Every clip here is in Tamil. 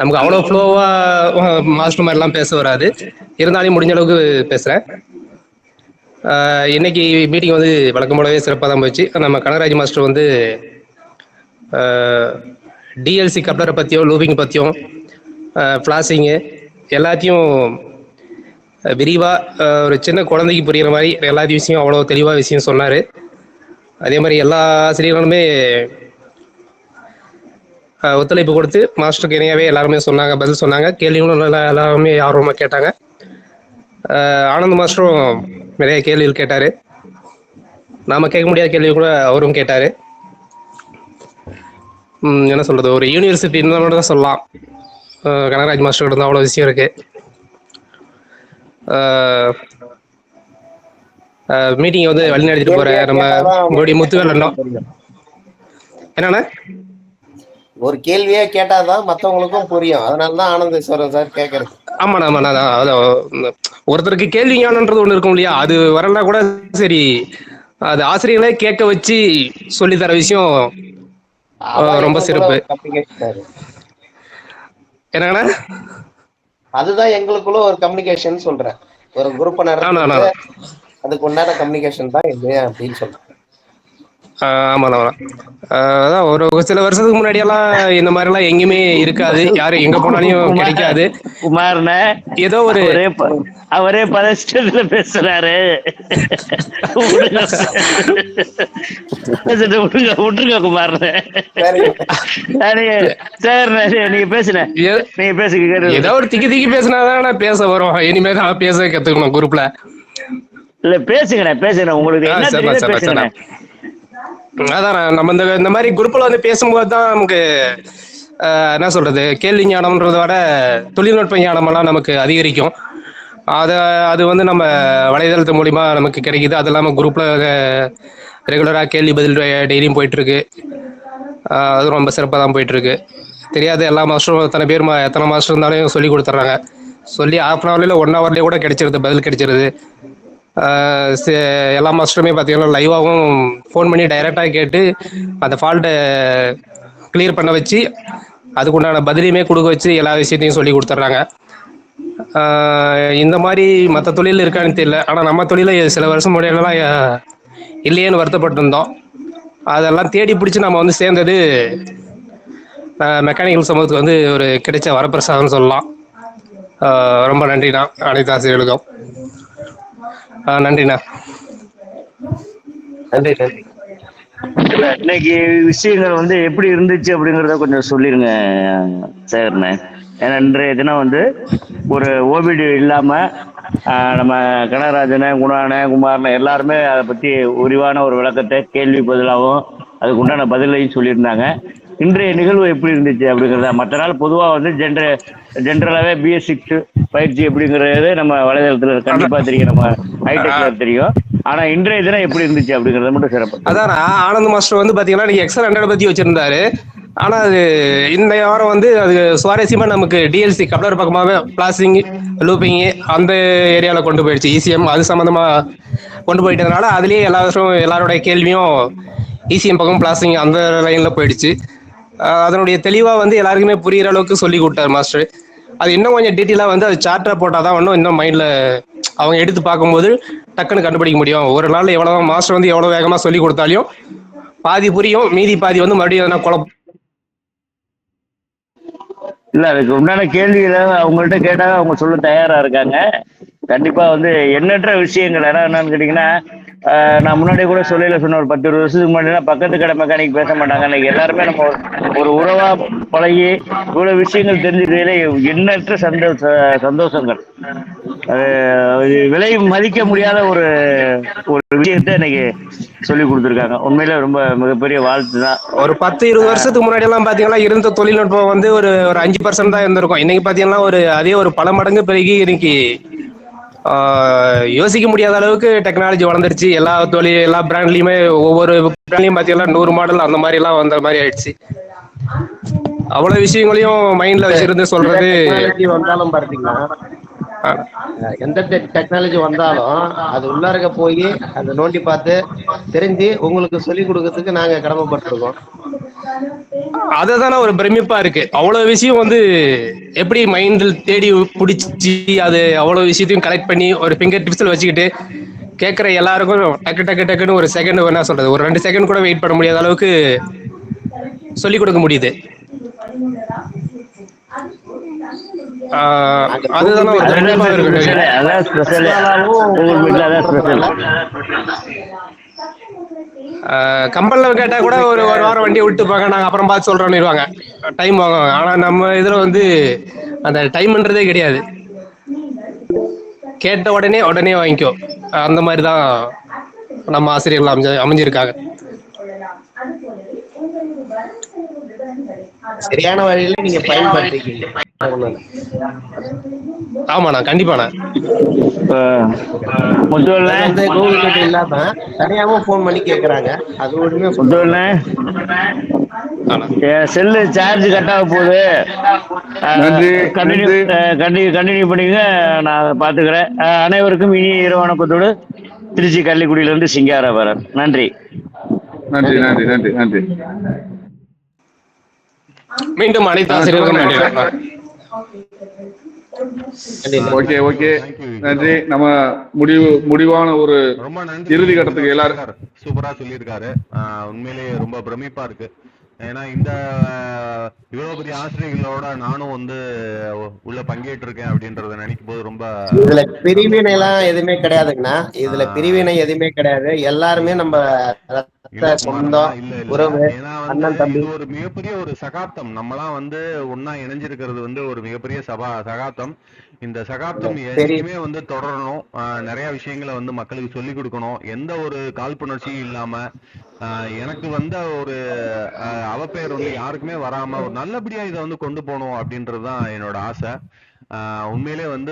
நமக்கு அவ்வளோ ஃப்ளோவா மாஸ்டர் மாதிரிலாம் பேச வராது. இருந்தாலும் முடிஞ்ச அளவுக்கு பேசுகிறேன். இன்னைக்கு மீட்டிங் வந்து வழக்கம் போலவே சிறப்பாக தான் போச்சு. நம்ம கனகராஜ் மாஸ்டர் வந்து டிஎல்சி கப்ளரை பற்றியும் லூபிங் பற்றியும் ஃப்ளாஷிங்கு எல்லாத்தையும் விரிவாக ஒரு சின்ன குழந்தைக்கு புரிகிற மாதிரி எல்லாத்தையும் விஷயம் அவ்வளோ தெளிவாக விஷயம் சொன்னார். அதே மாதிரி எல்லா ஆசிரியர்களுமே ஒத்துழைப்பு கொடுத்து மாஸ்டருக்கு இணையாகவே எல்லாருமே சொன்னாங்க, பதில் சொன்னாங்க. கேள்விகளும் நல்லா எல்லாருமே ஆர்வமாக கேட்டாங்க. ஆனந்த் மாஸ்டரும் நிறைய கேள்விகள் கேட்டார். நாம் கேட்க முடியாத கேள்வி கூட அவரும் கேட்டார். என்ன சொல்கிறது, ஒரு யூனிவர்சிட்டி இருந்தாலும் தான் சொல்லலாம். கனகராஜ் மாஸ்டர் இருந்தால் அவ்வளோ விஷயம் இருக்குது. மீட்டிங் வந்து வழி நடத்திட்டு போகிற நம்ம உங்களுடைய முத்துவேல் என்னண்ணா, ஒரு கேள்வியே கேட்டாதான் மற்றவங்களுக்கும் புரியும். அதனாலதான் ஆனந்தேஸ்வரன் சார் கேட்கறது. ஆமாண்ணா ஆமாண்ணா. ஒருத்தருக்கு கேள்வி ஞானன்றது ஒன்று இருக்கும் இல்லையா, அது வரலனா கூட சரி, அது ஆசிரியர்களே கேட்க வச்சு சொல்லி தர விஷயம் ரொம்ப சிறப்பு. என்னங்கண்ணா, அதுதான் எங்களுக்குள்ள ஒரு கம்யூனிகேஷன் சொல்றேன். ஒரு குரூப் நடத்துறது அதுக்கு உண்டான கம்யூனிகேஷன் தான் இது அப்படின்னு சொல்றேன். ஆமாண்ணா. அதான் ஒரு சில வருஷத்துக்கு முன்னாடியெல்லாம் இந்த மாதிரிலாம் எங்கேயுமே இருக்காது, யாரும் எங்கே போனாலும் கிடைக்காது. குமார்ன ஏதோ ஒரு அவரே பதஷ்டத்துல பேசுறாரு. விட்டுருங்க குமார்ன. சார் நீங்க பேசுன நீங்க பேசுங்க. ஏதோ ஒரு திக்கி திக்கி பேசினாதான் பேச வரும். இனிமே தான் பேச கத்துக்கணும் குரூப்ல. இல்ல பேசுங்கண்ணே பேசுங்க, உங்களுக்கு என்ன தெரியுதோ பேசுங்கண்ணே. அதான் நம்ம இந்த மாதிரி குரூப்ல வந்து பேசும்போது தான் நமக்கு என்ன சொல்றது, கேள்வி ஞானம்ன்றத விட தொழில்நுட்ப ஞானமெல்லாம் நமக்கு அதிகரிக்கும். அது வந்து நம்ம வலைதளத்து மூலிமா நமக்கு கிடைக்குது. அது இல்லாமல் குரூப்ல ரெகுலராக கேள்வி பதில் டெய்லியும் போயிட்டு இருக்கு. அது ரொம்ப சிறப்பாக தான் போயிட்டு இருக்கு. தெரியாத எல்லா மாஸ்டரும் எத்தனை மாஸ்டர் இருந்தாலும் சொல்லி கொடுத்துட்றாங்க. சொல்லி ½ ஹவர்ல 1 ஹவர்லேயே கூட கிடைச்சிருது, பதில் கிடைச்சிருது. எல்லா மாஸ்டருமே பார்த்தீங்கன்னா லைவாகவும் ஃபோன் பண்ணி டைரெக்டாக கேட்டு அந்த ஃபால்ட்டை கிளியர் பண்ண வச்சு அதுக்குண்டான பதிலையுமே கொடுக்க வச்சு எல்லா விஷயத்தையும் சொல்லி கொடுத்துட்றாங்க. இந்த மாதிரி மற்ற தொழில் இருக்கான்னு தெரியல. ஆனால் நம்ம தொழில சில வருஷம் முன்னாடியெல்லாம் இல்லையேன்னு வருத்தப்பட்டிருந்தோம். அதெல்லாம் தேடி பிடிச்சி நம்ம வந்து சேர்ந்தது மெக்கானிக்கல் சமூகத்துக்கு வந்து ஒரு கிடைச்ச வரப்பிரசாதம்னு சொல்லலாம். ரொம்ப நன்றிண்ணா அனைத்து ஆசிரியர்களுக்கும். நன்றிண்ணா. நன்றி நன்றி. இன்னைக்கு விஷயங்கள் வந்து எப்படி இருந்துச்சு அப்படிங்கிறத கொஞ்சம் சொல்லிருங்க சார்ண்ணே. ஏன்னா இன்றைய தினம் வந்து ஒரு ஓபிடி இல்லாம நம்ம கனகராஜனை, குணான, குமாரனை எல்லாருமே அதை பத்தி விரிவான ஒரு விளக்கத்தை கேள்வி பதிலாகவும் அதுக்கு உண்டான பதிலையும் சொல்லியிருந்தாங்க. இன்றைய நிகழ்வு எப்படி இருந்துச்சு அப்படிங்கிறத, மற்ற நாள் பொதுவாக வந்து ஜென்ரலாகவே பிஎஸ்6 பயிற்சி அப்படிங்கிறது நம்ம வலைதளத்துல கண்டிப்பா தெரியும், நம்ம ஹைடெக்ல தெரியும். ஆனா இன்றைய தினம் எப்படி இருந்துச்சு அப்படிங்கறத மட்டும் சிறப்பு. அதான் ஆனந்த் மாஸ்டர் வந்து பாத்தீங்கன்னா நீங்க எக்ஸல் 100 பத்தி வச்சிருந்தாரு. ஆனா அது இந்த வாரம் வந்து அது சுவாரஸ்யமா நமக்கு டிஎல்சி கப்ளர் பக்கமாவே பிளாசிங் லூப்பிங் அந்த ஏரியால கொண்டு போயிடுச்சு. இசிஎம் அது சம்பந்தமா கொண்டு போயிட்டதுனால அதுலயே எல்லாரோட கேள்வியும் இசிஎம் பக்கம் பிளாசிங் அந்த லைன்ல போயிடுச்சு. அதனுடைய தெளிவா வந்து எல்லாருக்குமே புரியுற அளவுக்கு சொல்லி கொடுத்தாரு மாஸ்டர். அது இன்னும் கொஞ்சம் டீட்டெயிலாக வந்து அது சார்ட்டா போட்டாதான் இன்னும் மைண்ட்ல அவங்க எடுத்து பார்க்கும்போது டக்குன்னு கண்டுபிடிக்க முடியும். ஒரு நாள் எவ்வளவு மாஸ்டர் வந்து எவ்வளவு வேகமா சொல்லி கொடுத்தாலும் பாதி புரியும், மீதி பாதி வந்து மறுபடியும் எதனா குழப்பம். இல்ல அதுக்கு உண்டான கேள்விகளை அவங்கள்ட்ட கேட்டாங்க, அவங்க சொல்ல தயாரா இருக்காங்க. கண்டிப்பா வந்து எண்ணற்ற விஷயங்கள் என்னன்னு கேட்டீங்கன்னா, நான் முன்னாடியே கூட சொல்லையில சொன்ன ஒரு 10-20 வருஷத்துக்கு முன்னாடி பக்கத்து கடை மெக்கானிக் பேச மாட்டாங்க. இன்னைக்கு எல்லாருமே நம்ம ஒரு உறவா பழகி இவ்வளவு விஷயங்கள் தெரிஞ்சுக்கிறதுல எண்ணற்ற சந்தோஷங்கள். விலை மதிக்க முடியாத ஒரு விஷயத்தை இன்னைக்கு சொல்லி கொடுத்துருக்காங்க. உண்மையில ரொம்ப மிகப்பெரிய வாழ்த்து தான். ஒரு 10-20 வருஷத்துக்கு முன்னாடி எல்லாம் பாத்தீங்கன்னா இருந்த தொழில்நுட்பம் வந்து ஒரு 5% தான் இருந்திருக்கும். இன்னைக்கு பாத்தீங்கன்னா அதே ஒரு பல மடங்கு பெருகி இன்னைக்கு யோசிக்க முடியாத அளவுக்கு டெக்னாலஜி வளர்ந்துருச்சு. எல்லா பிராண்ட்லயுமே ஒவ்வொரு பிராண்ட்லயும் பாத்தீங்கன்னா 100 மாடல் அந்த மாதிரி எல்லாம் வந்த மாதிரி ஆயிடுச்சு. அவ்வளவு விஷயங்களையும் மைண்ட்ல வச்சிருந்து சொல்றது. வந்தாலும் பார்த்தீங்கன்னா எந்த டெக்னாலஜி வந்தாலும் அது உள்ளார்க போய் அதை நோண்டி பார்த்து தெரிஞ்சு உங்களுக்கு சொல்லி கொடுக்கறதுக்கு நாங்க கடமைப்பட்டிருக்கோம். அதுதானே ஒரு பிரமிப்பா இருக்கு. அவ்வளவு விஷயம் வந்து எப்படி மைண்டில் தேடி பிடிச்சி அது அவ்வளவு விஷயத்தையும் கலெக்ட் பண்ணி ஒரு ஃபிங்கர் டிப்ஸில் வச்சுக்கிட்டு கேட்குற எல்லாருக்கும் டக்கு டக்கு டக்குன்னு ஒரு செகண்ட் என்ன சொல்றது, ஒரு 2 செகண்ட் கூட வெயிட் பண்ண முடியாத அளவுக்கு சொல்லிக் கொடுக்க முடியுது. நாங்க அதுதானே ஒரு பிரமிப்பா இருக்கு. அதான் ஸ்பெஷல். எக்ஸ்ட்ராலாவும் கூகுள் மீட்ல அதான் ஸ்பெஷல். கம்பெனில கேட்டா கூட ஒரு வாரம் வண்டியை விட்டுப்பாங்க, நாங்க அப்புறம் பார்த்து சொல்றோம்னுவாங்க, டைம் வாங்குவாங்க. ஆனா நம்ம இதுல வந்து அந்த டைம்ன்றதே கிடையாது. கேட்ட உடனே உடனே வாங்கிக்கோ, அந்த மாதிரி தான் நம்ம ஆசிரியர்கள் அமைஞ்சிருக்காங்க. சரியான வழியில நீங்க பயன்படுத்திக்கீங்க. ஆமாண்ணா, கண்டிப்பாண்ணா. வந்து கூகுள் மீட் இல்லாம தனியாவும் போன் பண்ணி கேக்குறாங்க. அது ஒண்ணுமே செல்லு சார்ஜ் கட் ஆக போகுது. கண்டினியூ பண்ணிங்க, நான் பாத்துக்கிறேன். அனைவருக்கும் இனிய இரவு வணக்கத்தோடு திருச்சி கள்ளிக்குடியிலிருந்து சிங்காரவரன். நன்றி. நன்றி நன்றி நன்றி நன்றி. மீண்டும் அனைத்து ஆசிரியர்களுக்கும் நன்றி. ஓகே ஓகே, நன்றி. நம்ம முடிவான ஒரு ரொம்ப நன்றி. இறுதி கட்டத்துக்கு எல்லாரும் சூப்பரா சொல்லியிருக்காரு. உண்மையிலேயே ரொம்ப பிரமிப்பா இருக்கு. ஏன்னா இந்த இவ்வளவு பெரிய ஆசிரியர்களோட நானும் வந்து உள்ள பங்கேற்று இருக்கேன் அப்படின்றத நினைக்கும் போது ரொம்ப. இதுல பிரிவினை எல்லாம் எதுவுமே கிடையாதுங்கண்ணா. இதுல பிரிவினை எதுவுமே கிடையாது. எல்லாருமே நம்ம சொந்தம், உறவு, அண்ணன் தம்பி. இது ஒரு மிகப்பெரிய ஒரு சகாப்தம். நம்மலாம் வந்து ஒன்னா இணைஞ்சிருக்கிறது வந்து ஒரு மிகப்பெரிய சகாப்தம். இந்த சகாப்தம் என்னைக்குமே வந்து தொடரணும். நிறைய விஷயங்களை வந்து மக்களுக்கு சொல்லிக் கொடுக்கணும். எந்த ஒரு காழ்ப்புணர்ச்சியும் இல்லாம, எனக்கு வந்த ஒரு அவப்பெயர் வந்து யாருக்குமே வராம ஒரு நல்லபடியா இதை வந்து கொண்டு போகணும் அப்படின்றதுதான் என்னோட ஆசை. உண்மையிலே வந்து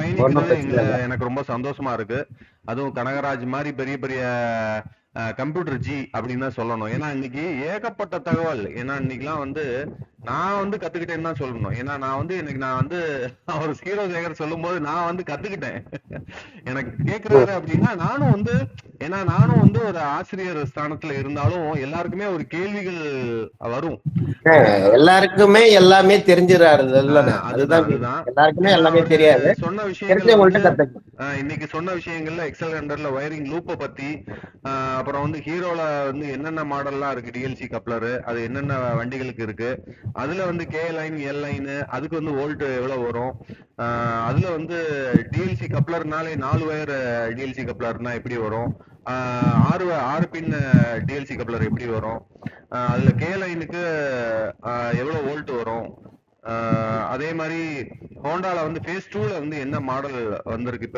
பயணிக்கிறது எனக்கு ரொம்ப சந்தோஷமா இருக்கு. அதுவும் கனகராஜ் மாதிரி பெரிய பெரிய கம்ப்யூட்டர் ஜி அப்படின்னு தான் சொல்லணும். ஏன்னா இன்னைக்கு ஏகப்பட்ட தகவல். ஏன்னா இன்னைக்குலாம் வந்து நான் வந்து கத்துக்கிட்டேன்னு தான் சொல்லணும். ஏன்னா நான் வந்து அவர் ஹீரோ சேகர் சொல்லும் போது நான் வந்து கத்துக்கிட்டேன். எனக்கு கேட்கிறாரு அப்படின்னா நானும் வந்து ஒரு ஆசிரியர் ஸ்தானத்துல இருந்தாலும் எல்லாருக்குமே ஒரு கேள்விகள் வரும். எல்லாருக்குமே எல்லாமே தெரிஞ்சிடாரு. அதுதான் எல்லாருக்குமே எல்லாமே தெரியாது. சொன்ன விஷயங்கள் இன்னைக்கு சொன்ன விஷயங்கள்ல எக்ஸல் ஹண்டர்ல வயரிங் லூப்பை பத்தி, அப்புறம் வந்து ஹீரோல வந்து என்னென்ன மாடல்லாம் இருக்கு, டிஎல்சி கப்ளர் அது என்னென்ன வண்டிகளுக்கு இருக்கு, அதுல வந்து கே லைன் எல் லைன் அதுக்கு வந்து வோல்ட் எவ்வளவு வரும், அதுல வந்து டிஎல்சி கப்ளர்னாலே 4 வயர் டிஎல்சி கப்ளர்னா எப்படி வரும், 6 பின் டிஎல்சி கப்ளர் எப்படி வரும், அதுல கே லைனுக்கு எவ்வளவு வோல்ட் வரும், அதே மாதிரி ஹோண்டால வந்து ஃபேஸ் 2ல வந்து என்ன மாடல் வந்திருக்கு.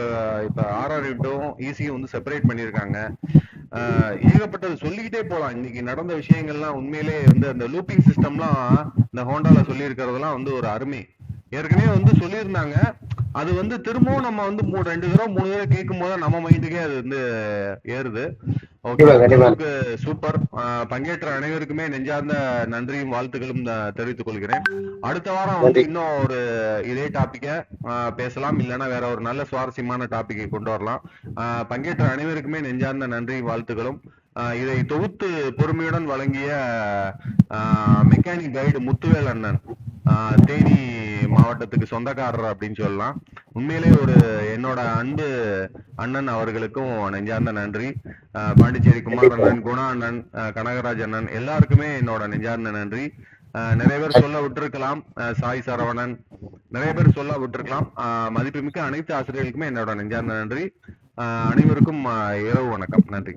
இப்ப ஆர்ஆர் விண்டோவும் ஈஸியும் வந்து செப்பரேட் பண்ணிருக்காங்க. ஏகப்பட்டது சொல்லிக்கிட்டே போலாம். இன்னைக்கு நடந்த விஷயங்கள்லாம் உண்மையிலே வந்து அந்த லூப்பிங் சிஸ்டம்லாம் இந்த ஹோண்டால சொல்லி இருக்கிறதெல்லாம் வந்து ஒரு அருமை. ஏற்கனவே வந்து சொல்லியிருந்தாங்க. அது வந்து திரும்பவும் நம்ம வந்து 2 தடவை 3 தடவை கேட்கும் போது நம்ம மைண்டுக்கே அது வந்து ஏறுது. Okay, super. பங்கேற்ற அனைவருக்குமே நெஞ்சார்ந்த நன்றியும் வாழ்த்துக்களும் தெரிவித்துக் கொள்கிறேன். அடுத்த வாரம் வந்து இன்னும் ஒரு இதே டாபிக்க பேசலாம், இல்லைன்னா வேற ஒரு நல்ல சுவாரஸ்யமான டாபிக்கை கொண்டு வரலாம். பங்கேற்ற அனைவருக்குமே நெஞ்சார்ந்த நன்றியும் வாழ்த்துக்களும். இதை தொகுத்து பொறுமையுடன் வழங்கிய மெக்கானிக் கைடு முத்துவேல் அண்ணன், தேனி மாவட்டத்துக்கு சொந்தக்காரர் அப்படின்னு சொல்லலாம். உண்மையிலே என்னோட அன்பு அண்ணன் அவர்களுக்கும் நெஞ்சார்ந்த நன்றி. பாண்டிச்சேரி குமார் அண்ணன், குணா அண்ணன், கனகராஜ் அண்ணன் எல்லாருக்குமே என்னோட நெஞ்சார்ந்த நன்றி. நிறைய பேர் சொல்ல விட்டுருக்கலாம், சாய் சரவணன் நிறைய பேர் சொல்ல விட்டுருக்கலாம். மதிப்புமிக்க அனைத்து ஆசிரியர்களுக்குமே என்னோட நெஞ்சார்ந்த நன்றி. அனைவருக்கும் இரவு வணக்கம். நன்றி.